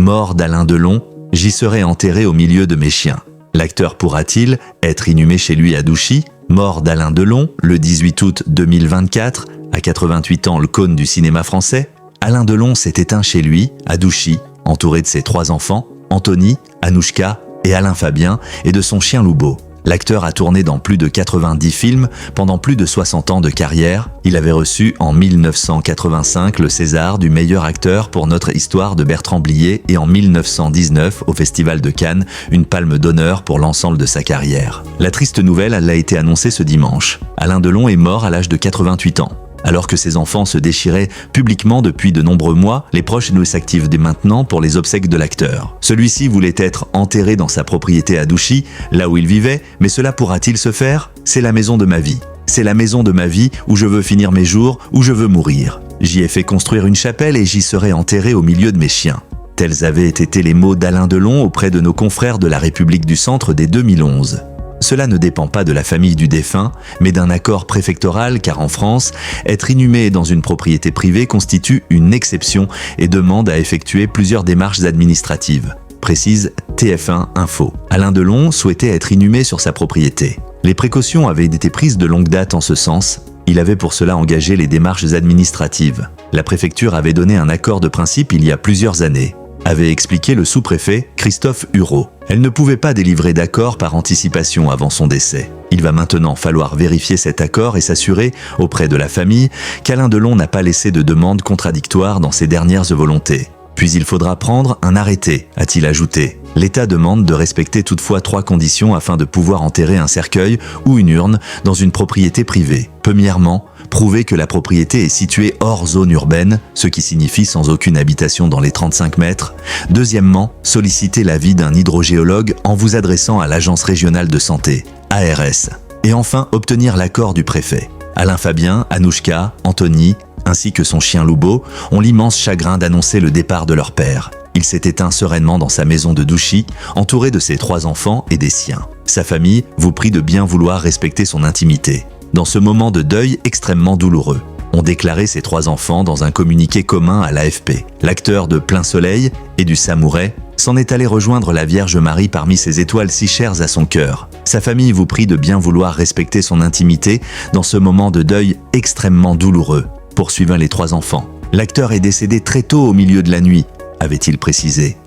Mort d'Alain Delon, j'y serai enterré au milieu de mes chiens. L'acteur pourra-t-il être inhumé chez lui à Douchy? Mort d'Alain Delon, le 18 août 2024, à 88 ans, le cône du cinéma français. Alain Delon s'est éteint chez lui, à Douchy, entouré de ses 3 enfants, Anthony, Anouchka et Alain Fabien, et de son chien Loubo. L'acteur a tourné dans plus de 90 films pendant plus de 60 ans de carrière. Il avait reçu en 1985 le César du meilleur acteur pour Notre histoire de Bertrand Blier et en 1919 au Festival de Cannes une palme d'honneur pour l'ensemble de sa carrière. La triste nouvelle a été annoncée ce dimanche. Alain Delon est mort à l'âge de 88 ans. Alors que ses enfants se déchiraient publiquement depuis de nombreux mois, les proches nous s'activent dès maintenant pour les obsèques de l'acteur. Celui-ci voulait être enterré dans sa propriété à Douchy, là où il vivait, mais cela pourra-t-il se faire? C'est la maison de ma vie. C'est la maison de ma vie où je veux finir mes jours, où je veux mourir. J'y ai fait construire une chapelle et j'y serai enterré au milieu de mes chiens. Tels avaient été les mots d'Alain Delon auprès de nos confrères de la République du Centre dès 2011. Cela ne dépend pas de la famille du défunt, mais d'un accord préfectoral car en France, être inhumé dans une propriété privée constitue une exception et demande à effectuer plusieurs démarches administratives, précise TF1 Info. Alain Delon souhaitait être inhumé sur sa propriété. Les précautions avaient été prises de longue date en ce sens. Il avait pour cela engagé les démarches administratives. La préfecture avait donné un accord de principe il y a plusieurs années, avait expliqué le sous-préfet Christophe Hureau. Elle ne pouvait pas délivrer d'accord par anticipation avant son décès. Il va maintenant falloir vérifier cet accord et s'assurer, auprès de la famille, qu'Alain Delon n'a pas laissé de demande contradictoire dans ses dernières volontés. Puis il faudra prendre un arrêté, a-t-il ajouté. L'État demande de respecter toutefois 3 conditions afin de pouvoir enterrer un cercueil ou une urne dans une propriété privée. Premièrement, prouver que la propriété est située hors zone urbaine, ce qui signifie sans aucune habitation dans les 35 mètres. Deuxièmement, solliciter l'avis d'un hydrogéologue en vous adressant à l'Agence régionale de santé, ARS. Et enfin, obtenir l'accord du préfet. Alain Fabien, Anouchka, Anthony, ainsi que son chien Loubo, ont l'immense chagrin d'annoncer le départ de leur père. Il s'est éteint sereinement dans sa maison de Douchy, entouré de ses 3 enfants et des siens. Sa famille vous prie de bien vouloir respecter son intimité. Dans ce moment de deuil extrêmement douloureux, ont déclaré ses 3 enfants dans un communiqué commun à l'AFP. L'acteur de Plein Soleil et du Samouret s'en est allé rejoindre la Vierge Marie parmi ces étoiles si chères à son cœur. Sa famille vous prie de bien vouloir respecter son intimité dans ce moment de deuil extrêmement douloureux, poursuivant les 3 enfants. L'acteur est décédé très tôt au milieu de la nuit, avait-il précisé.